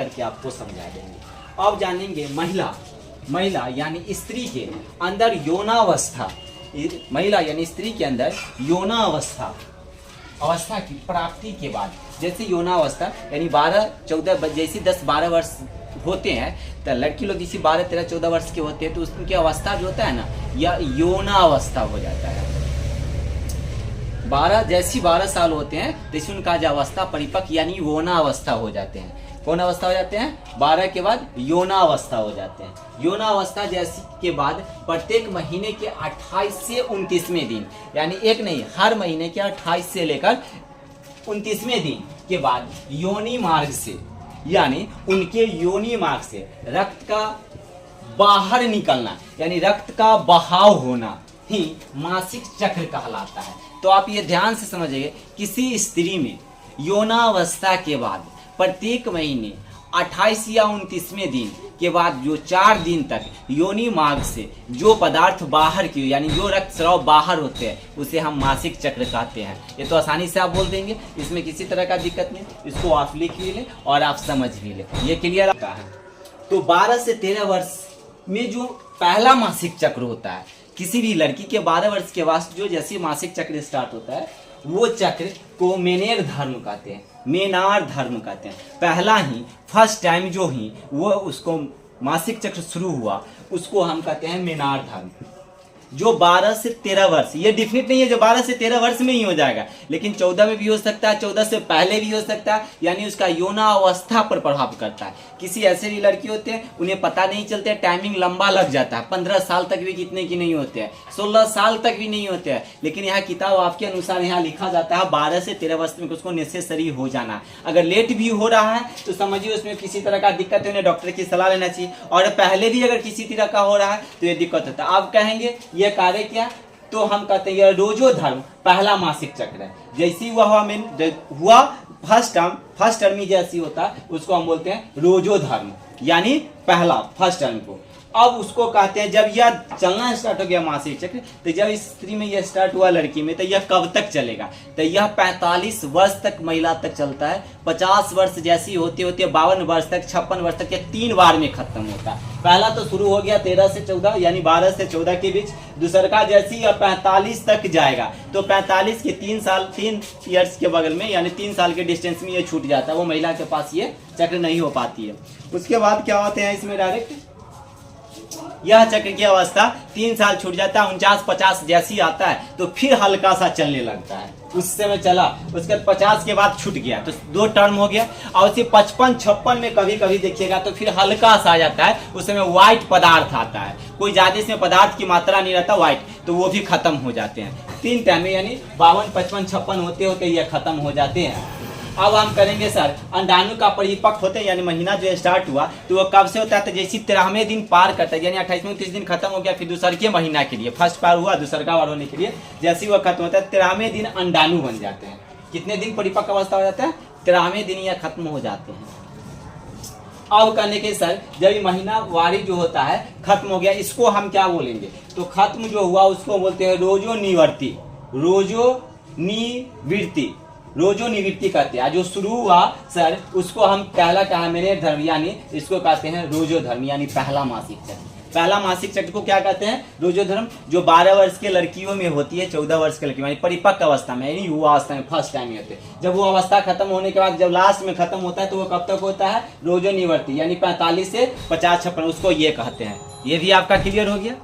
करके आपको समझा देंगे। अब जानेंगे महिला यानी स्त्री के अंदर यौनावस्था, महिला यानी स्त्री के अंदर यौनावस्था अवस्था की प्राप्ति के बाद, जैसे यौनावस्था यानी 12-14 जैसे 10-12 वर्ष होते हैं, तो लड़की लोग जैसे 12-13-14 वर्ष के होते हैं तो उनकी अवस्था जो होता है ना, या यौनावस्था हो जाता है। 12 साल होते हैं तो इसे उनका जो अवस्था परिपक्व यानी यौनावस्था हो जाते हैं। कौन अवस्था हो जाते हैं? 12 के बाद यौनावस्था हो जाते हैं। यौनावस्था जैसी के बाद प्रत्येक महीने के 28 से 29वें दिन, यानी एक नहीं, हर महीने के 28 से लेकर 29वें दिन के बाद योनि मार्ग से, यानी उनके योनि मार्ग से रक्त का बाहर निकलना यानी रक्त का बहाव होना ही मासिक चक्र कहलाता है। तो आप ये ध्यान से समझिए, किसी स्त्री में यौनावस्था के बाद प्रत्येक महीने 28 या 29वें दिन के बाद जो 4 दिन तक योनि मार्ग से जो पदार्थ बाहर की यानी जो रक्त स्राव बाहर होते हैं उसे हम मासिक चक्र कहते हैं। ये तो आसानी से आप बोल देंगे, इसमें किसी तरह का दिक्कत नहीं, इसको आप लिख भी लें और आप समझ भी लें, ये क्लियर है। तो 12 से 13 वर्ष में जो पहला मासिक चक्र होता है, किसी भी लड़की के 12 वर्ष के बाद जो जैसे मासिक चक्र स्टार्ट होता है, वो चक्र को मेनेर धर्म कहते हैं, मेनार धर्म कहते हैं। पहला ही फर्स्ट टाइम जो ही वो उसको मासिक चक्र शुरू हुआ उसको हम कहते हैं मेनार धर्म। जो 12 से 13 वर्ष, ये डिफिनिट नहीं है जो 12 से 13 वर्ष में ही हो जाएगा, लेकिन 14 में भी हो सकता है, 14 से पहले भी हो सकता है, यानी उसका यौनावस्था पर प्रभाव करता है। किसी ऐसे भी लड़की होते हैं उन्हें पता नहीं चलते, टाइमिंग लंबा लग जाता है, 15 साल तक भी कितने की नहीं होते हैं, 16 साल तक भी नहीं होते हैं, लेकिन यहाँ किताब आपके अनुसार यहाँ लिखा जाता है 12 से 13 वर्ष में उसको नेसेसरी हो जाना। अगर लेट भी हो रहा है तो समझिए उसमें किसी तरह का दिक्कत है, उन्हें डॉक्टर की सलाह लेना चाहिए, और पहले भी अगर किसी तरह का हो रहा है तो ये दिक्कत होता है। आप कहेंगे ये कार्य क्या, तो हम कहते हैं ये रोजो धर्म पहला मासिक चक्र है। जैसी हुआ फर्स्ट टर्म ही जैसी होता है उसको हम बोलते हैं रोजो धर्म, यानी पहला फर्स्ट टर्म को। अब उसको कहते हैं जब यह चलना स्टार्ट हो गया मासिक चक्र, तो जब इस स्त्री में यह स्टार्ट हुआ लड़की में, तो यह कब तक चलेगा, तो यह 45 वर्ष तक महिला तक चलता है। 50 वर्ष जैसी होते होते 52 वर्ष तक, 56 वर्ष तक, या 3 बार में खत्म होता है। पहला तो शुरू हो गया 13 से 14 यानी 12 से 14 के बीच, दूसरा का जैसी 45 तक जाएगा तो 45 के 3 ईयर्स के बगल में यानी 3 साल के डिस्टेंस में ये छूट जाता है, वो महिला के पास ये चक्र नहीं हो पाती है। उसके बाद क्या होते हैं इसमें डायरेक्ट यह चक्र की अवस्था 3 साल छूट जाता है, 49-50 जैसी आता है तो फिर हल्का सा चलने लगता है, उस समय चला, उसके बाद 50 के बाद छूट गया तो 2 टर्म हो गया, और उसी 55-56 में कभी कभी देखिएगा तो फिर हल्का सा आ जाता है, उस समय व्हाइट पदार्थ आता है, कोई ज्यादा इसमें पदार्थ की मात्रा नहीं रहता व्हाइट, तो वो भी खत्म हो जाते हैं 3 टाइम में, यानी 52, 55, 56 होते होते ये खत्म हो जाते हैं। अब हम करेंगे सर अंडाणु का परिपक्व होते हैं, यानी महीना जो स्टार्ट हुआ तो वो कब से होता है, तो जैसे 13वें दिन पार करता है, यानी 28वें 29 दिन खत्म हो गया, फिर दूसरे के महीना के लिए फर्स्ट पार हुआ, दूसरा का बार होने के लिए जैसे वो खत्म होता है 13वें दिन अंडाणु बन जाते हैं। कितने दिन परिपक्व अवस्था हो जाता है? 13वें दिन यह खत्म हो जाते हैं। अब करने के सर जब महीना वारी जो होता है खत्म हो गया, इसको हम क्या बोलेंगे, तो खत्म जो हुआ उसको बोलते हैं रोजो निवृत्ति, रोजो निवृत्ति कहते हैं। जो शुरू हुआ सर उसको हम कहा मेरे धर्म, यानी इसको कहते हैं रोजो धर्म, यानी पहला मासिक चक्र। पहला मासिक चक्र को क्या कहते हैं? रोजो धर्म, जो 12 वर्ष के लड़कियों में होती है, 14 वर्ष के लड़कियों यानी परिपक्व अवस्था में, यानी युवा अवस्था में फर्स्ट टाइम होते हैं। जब वो अवस्था खत्म होने के बाद जब लास्ट में खत्म होता है तो वो कब तक होता है? रोजो निवृत्ति, यानी 45 से 50-56, उसको ये कहते हैं। ये भी आपका क्लियर हो गया,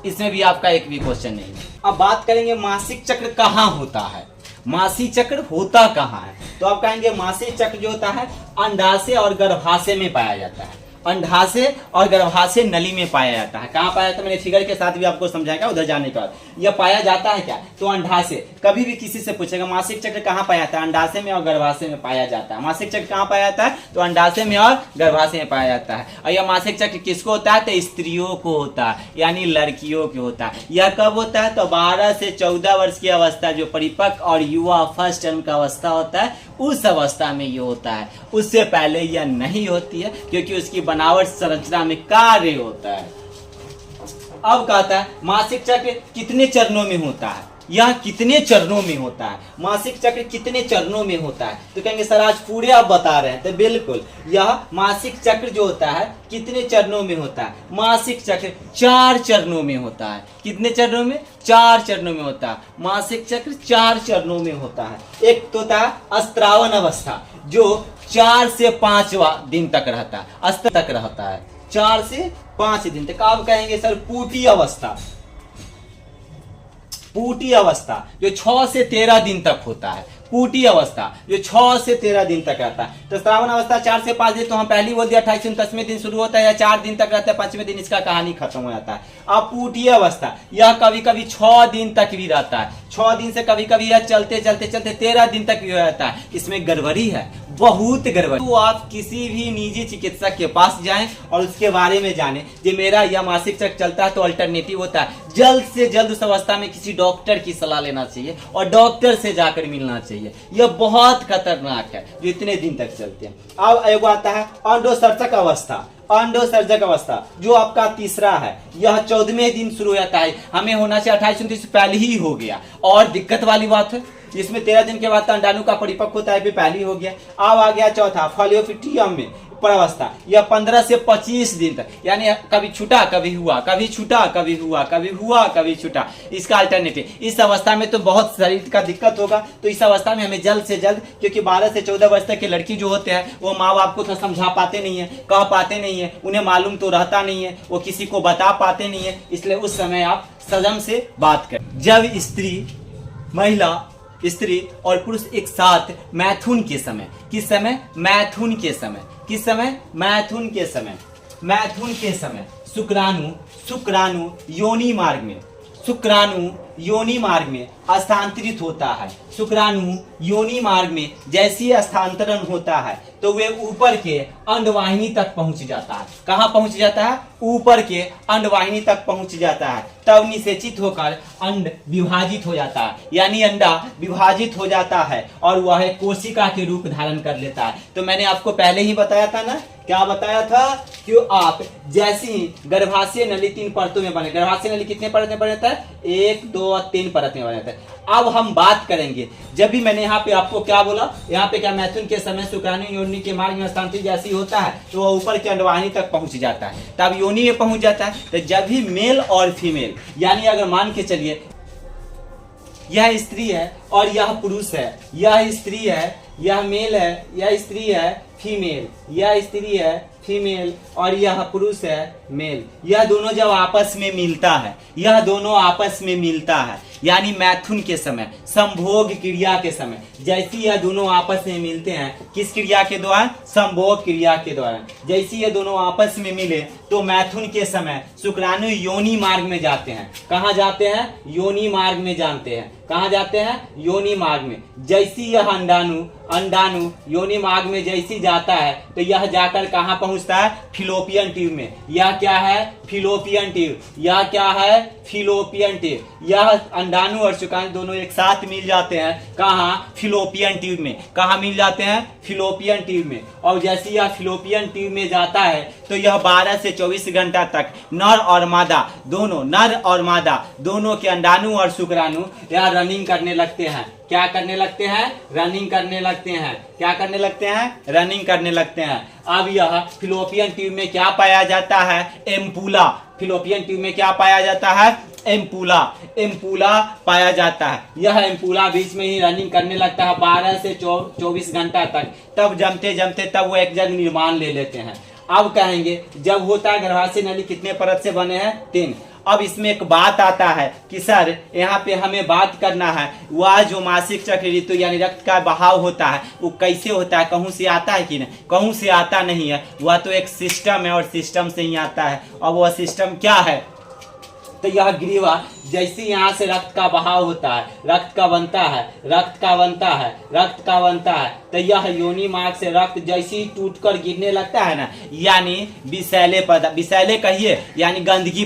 इसमें भी आपका एक भी क्वेश्चन नहीं है। अब बात करेंगे मासिक चक्र कहाँ होता है, मासिक चक्र होता कहाँ है, तो आप कहेंगे मासिक चक्र जो होता है अंडाशय और गर्भाशय में पाया जाता है, अंडाशय और गर्भाशय नली में पाया जाता है। कहाँ पाया जाता है? मैंने फिगर के साथ भी आपको समझाएगा उधर जाने के बाद। यह पाया जाता है क्या, तो अंडाशय। कभी भी किसी से पूछेगा मासिक चक्र कहाँ पाया जाता है, अंडाशय में और गर्भाशय में पाया जाता है। मासिक चक्र कहाँ पाया जाता है, तो अंडाशय में और गर्भाशय में पाया जाता है। और यह मासिक चक्र किसको होता है, तो स्त्रियों को होता है, यानी लड़कियों को होता है। यह कब होता है, तो 12 से 14 वर्ष की अवस्था, जो परिपक्व और युवा फर्स्ट टर्म का अवस्था होता है, उस अवस्था में ये होता है। उससे पहले यह नहीं होती है, क्योंकि उसकी बनावट संरचना में कार्य होता है। अब कहता है मासिक चक्र कितने चरणों में होता है, यह कितने चरणों में होता है, मासिक चक्र कितने चरणों में होता है। तो कहेंगे सर आज पूरे आप बता रहे हैं, तो बिल्कुल यह मासिक चक्र जो होता है कितने चरणों में होता है। मासिक चक्र 4 चरणों में होता है। कितने चरणों में? 4 चरणों में होता है। मासिक चक्र 4 चरणों में होता है। एक तो होता है अस्त्रावन अवस्था, जो 4 से 5 दिन तक रहता है, अस्त्र तक रहता है 4 से 5 दिन तक। आप कहेंगे सर पूटी अवस्था, पूटी अवस्था जो 6 से 13 दिन तक होता है। पूटी अवस्था जो 6 से 13 दिन तक रहता है। तो श्रावण अवस्था 4 से 5 दिन, तो हम पहले बोल दिया 28 29वें दिन शुरू होता है या 4 दिन तक रहता है, 5वें दिन इसका कहानी खत्म हो जाता है। अब पूटी अवस्था यह कभी कभी 6 दिन तक भी रहता है, 6 दिन से कभी कभी यह चलते चलते चलते 13 दिन तक भी हो जाता है। इसमें गड़बड़ी है, बहुत गड़बड़ी। तो आप किसी भी निजी चिकित्सक के पास जाएं और उसके बारे में जानें कि मेरा यह मासिक चक्र चलता है, तो अल्टरनेटिव होता है जल्द से जल्द उस अवस्था में किसी डॉक्टर की सलाह लेना चाहिए और डॉक्टर से जाकर मिलना चाहिए। यह बहुत खतरनाक है जो इतने दिन तक चलते हैं। अब एक आता है अंडोसर्जक अवस्था, अंडोसर्जक अवस्था जो आपका तीसरा है, यह 14वें दिन शुरू हो जाता है। हमें होना चाहिए 28 29 पहले ही हो गया, और दिक्कत वाली बात है इसमें 13 दिन के बाद अंडाणु का परिपक्व होता है, पहले ही हो गया। अब आ गया चौथा फॉलियोपिटियम में अवस्था, यह 15 से 25 दिन तक, यानी कभी छूटा कभी हुआ, कभी छूटा कभी हुआ, कभी हुआ कभी छूटा। इसका अल्टरनेटिव, इस अवस्था में तो बहुत शरीर का दिक्कत होगा, तो इस अवस्था में हमें जल्द से जल्द, क्योंकि 12 से 14 वर्ष तक के लड़की जो होते हैं वो माँ बाप को तो समझा पाते नहीं है, कह पाते नहीं है, उन्हें मालूम तो रहता नहीं है, वो किसी को बता पाते नहीं है, इसलिए उस समय आप संयम से बात करें। जब स्त्री और पुरुष एक साथ मैथुन के समय, किस समय? मैथुन के समय, किस समय? मैथुन के समय, मैथुन के समय शुक्राणु योनि मार्ग में, शुक्राणु योनि मार्ग में स्थानांतरित होता है। शुक्राणु योनि मार्ग में जैसे ही स्थानांतरण होता है तो वे ऊपर के अंडवाहिनी तक पहुंच जाता है। कहां पहुंच जाता है? ऊपर के अंडवाहिनी तक पहुंच जाता है। तब निषेचित होकर अंड विभाजित हो जाता है, यानी अंडा विभाजित हो जाता है और वह कोशिका के रूप धारण कर लेता है। तो मैंने आपको पहले ही बताया था ना, क्या बताया था कि आप जैसे ही गर्भाशय नली 3 परतों में बने, गर्भाशय नली कितने परत में बने था? 1 2 और 3 परत में बने थे। अब हम बात करेंगे, जब भी मैंने यहाँ पे आपको क्या बोला, यहाँ पे क्या मैथुन के समय शुक्राणु योनि के मार्ग में स्थानांतरित जैसी होता है तो वह ऊपर के अंडवाहिनी तक पहुंच जाता है, तब योनि में पहुंच जाता है। तो जब भी मेल और फीमेल, यानी अगर मान के चलिए यह स्त्री है और यह पुरुष है, यह स्त्री है, यह मेल है, यह स्त्री है फीमेल, यह स्त्री है फीमेल और यह पुरुष है मेल, यह दोनों जब आपस में मिलता है, यह दोनों आपस में मिलता है, यानी मैथुन के समय, संभोग क्रिया के समय, जैसी यह दोनों आपस में मिलते हैं, किस क्रिया के द्वारा? संभोग क्रिया के द्वारा। जैसी ये दोनों आपस में मिले तो मैथुन के समय शुक्राणु योनि मार्ग में जाते हैं। कहाँ जाते हैं? योनि मार्ग में जानते हैं। कहाँ जाते हैं? योनि मार्ग में। जैसी यह अंडाणु योनि मार्ग में जैसी जाता है तो यह जाकर कहाँ पहुंचता है? फिलोपियन ट्यूब में। यह क्या है? Fallopian tube. यह क्या है? Fallopian tube. यह अंडाणु और शुक्राणु दोनों एक साथ मिल जाते हैं। कहाँ? फिलोपियन ट्यूब में। कहाँ मिल जाते हैं? फिलोपियन ट्यूब में। और जैसे यह फिलोपियन ट्यूब में जाता है तो यह 12 से 24 घंटा तक नर और मादा दोनों के अंडाणु और शुक्राणु यह रनिंग करने लगते हैं। क्या करने लगते हैं? रनिंग करने लगते हैं। क्या करने लगते हैं? रनिंग करने लगते हैं। अब यह फिलोपियन ट्यूब में क्या पाया जाता है? एम्पूला। फिलोपियन ट्यूब में क्या पाया जाता है? एम्पूला पाया जाता है। यह एम्पूला बीच में ही रनिंग करने लगता है 12 से 24 घंटा तक। तब जमते जमते तब वो एक जन निर्माण ले लेते हैं। अब कहेंगे जब होता है गर्भाशय नली कितने परत से बने हैं? 3। अब इसमें एक बात आता है कि सर यहाँ पे हमें बात करना है, वह जो मासिक चक्र ऋतु यानी रक्त का बहाव होता है वो कैसे होता है, कहूँ से आता है कि नहीं? कहूँ से आता नहीं है, वह तो एक सिस्टम है और सिस्टम से ही आता है। और वह सिस्टम क्या है? तो यह ग्रीवा जैसे यहाँ से रक्त का बहाव होता है, रक्त का बनता है, तो यह योनि मार्ग से रक्त जैसे ही टूटकर गिरने लगता है ना, यानी विषैले कहिए यानी गंदगी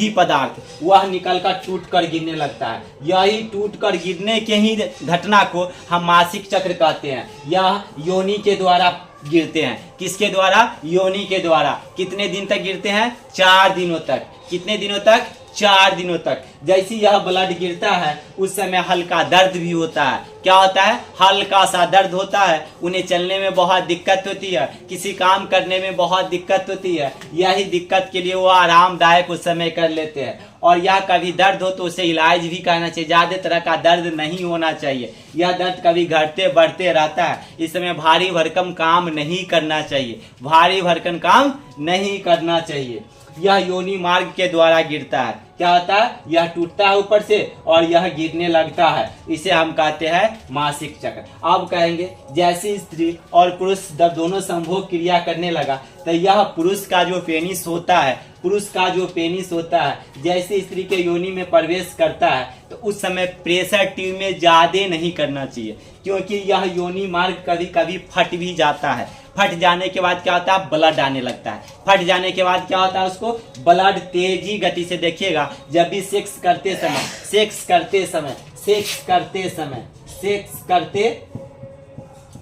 पदार्थ वह निकलकर टूटकर गिरने लगता है। यही टूटकर गिरने के ही घटना को हम मासिक चक्र कहते हैं। यह योनि के द्वारा गिरते हैं। किसके द्वारा? योनि के द्वारा। कितने दिन तक गिरते हैं? 4 दिनों तक। कितने दिनों तक? 4 दिनों तक। जैसे यह ब्लड गिरता है उस समय हल्का दर्द भी होता है। क्या होता है? हल्का सा दर्द होता है। उन्हें चलने में बहुत दिक्कत होती है, किसी काम करने में बहुत दिक्कत होती है। यही दिक्कत के लिए वो आरामदायक उस समय कर लेते हैं। और यह कभी दर्द हो तो उसे इलाज भी करना चाहिए। ज़्यादा तरह का दर्द नहीं होना चाहिए। यह दर्द कभी घटते बढ़ते रहता है। इस समय भारी भरकम काम नहीं करना चाहिए, भारी भरकम काम नहीं करना चाहिए। यह योनि मार्ग के द्वारा गिरता है। क्या होता है? यह टूटता है ऊपर से और यह गिरने लगता है। इसे हम कहते हैं मासिक चक्र। अब कहेंगे जैसे स्त्री और पुरुष जब दोनों संभोग क्रिया करने लगा तो यह पुरुष का जो पेनिस होता है, पुरुष का जो पेनिस होता है जैसे स्त्री के योनि में प्रवेश करता है तो उस समय प्रेशर ट्यूब में ज्यादा नहीं करना चाहिए, क्योंकि यह योनि मार्ग कभी कभी फट भी जाता है। फट जाने के बाद क्या होता है? ब्लड आने लगता है। फट जाने के बाद क्या होता है? उसको ब्लड तेजी गति से, देखिएगा जब भी सेक्स करते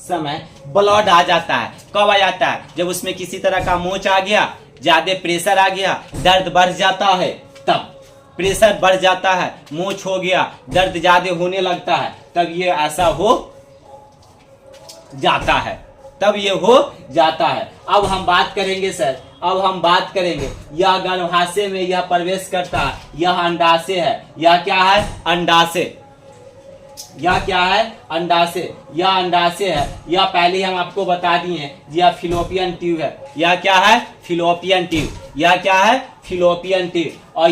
समय ब्लड आ जाता है। कब आ जाता है? जब उसमें किसी तरह का मोच आ गया, ज्यादा प्रेशर आ गया, दर्द बढ़ जाता है, तब प्रेशर बढ़ जाता है, मोच हो गया, दर्द ज्यादा होने लगता है, तब ये ऐसा हो जाता है, तब ये हो जाता है। अब हम बात करेंगे सर, अब हम बात करेंगे यह गर्भाशय में यह प्रवेश करता है, यह अंडाशय है। यह क्या है? अंडाशय। यह क्या है? अंडाशय। यह अंडाशय है। यह पहले हम आपको बता दिए, यह फिलोपियन ट्यूब है। यह क्या है? Fallopian tube. यह क्या है? Fallopian tube. और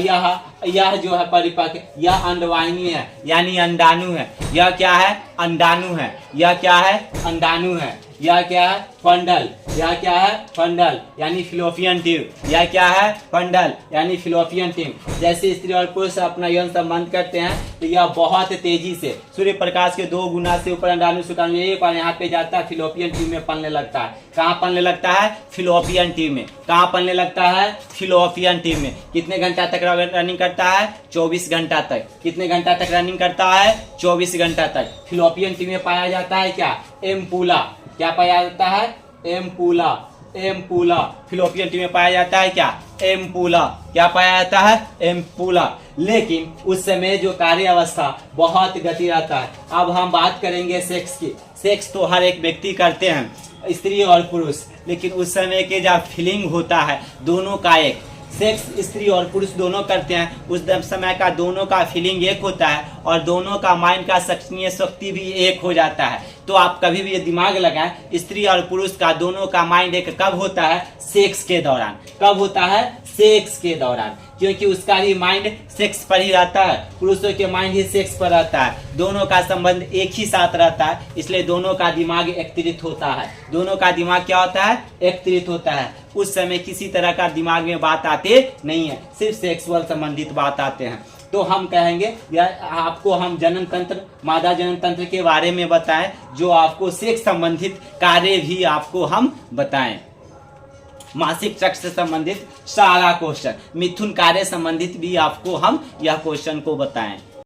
यह जो है परिपक्व, यह अंडवाहिनी है यानी अंडाणु है। यह क्या है? अंडाणु है। यह क्या है? अंडाणु है। यह क्या है? फंडल। यह क्या है? फंडल यानी फिलोपियन ट्यूब। यह क्या है? फंडल यानी फिलोपियन ट्यूब। जैसे स्त्री और पुरुष अपना यौन संबंध करते हैं तो यह बहुत तेजी से सूर्य प्रकाश के 2 गुना से ऊपर अंडाणु शुक्राणु एक बार यहाँ पे जाता है, फिलोपियन ट्यूब में पलने लगता है। कहाँ पलने लगता है? फिलोपियन ट्यूब में। कहाँ पलने लगता है? फिलोपियन ट्यूब में। कितने घंटा तक रनिंग करता है? 24 घंटा तक। कितने घंटा तक रनिंग करता है? 24 घंटा तक। फिलोपियन ट्यूब में पाया जाता है क्या? एम्पूला। क्या पाया जाता है? एम्पूला। एम्पूला फिलोपियन ट्यूब में पाया जाता है क्या? एम्पूला। क्या पाया जाता है? एम्पूला। लेकिन उस समय जो कार्य अवस्था बहुत गति रहता है। अब हम बात करेंगे सेक्स की। सेक्स तो हर एक व्यक्ति करते हैं, स्त्री और पुरुष, लेकिन उस समय के जब फीलिंग होता है दोनों का एक, सेक्स स्त्री और पुरुष दोनों करते हैं, उस समय का दोनों का फीलिंग एक होता है और दोनों का माइंड का सक्रिय शक्ति भी एक हो जाता है। तो आप कभी भी ये दिमाग लगाएं, स्त्री और पुरुष का दोनों का माइंड एक कब होता है? सेक्स के दौरान। कब होता है? सेक्स के दौरान, क्योंकि उसका भी माइंड सेक्स पर ही रहता है, पुरुषों के माइंड ही सेक्स पर रहता है। दोनों का संबंध एक ही साथ रहता है, इसलिए दोनों का दिमाग एकत्रित होता है। दोनों का दिमाग क्या होता है? एकत्रित होता है। उस समय किसी तरह का दिमाग में बात आते नहीं है, सिर्फ सेक्सुअल संबंधित बात आते हैं। तो हम कहेंगे या आपको हम जनन तंत्र, मादा जनन तंत्र के बारे में बताएं, जो आपको सेक्स संबंधित कार्य भी आपको हम बताएं। मासिक चक्र से संबंधित सारा क्वेश्चन, मिथुन कार्य संबंधित भी आपको हम यह क्वेश्चन को बताएं।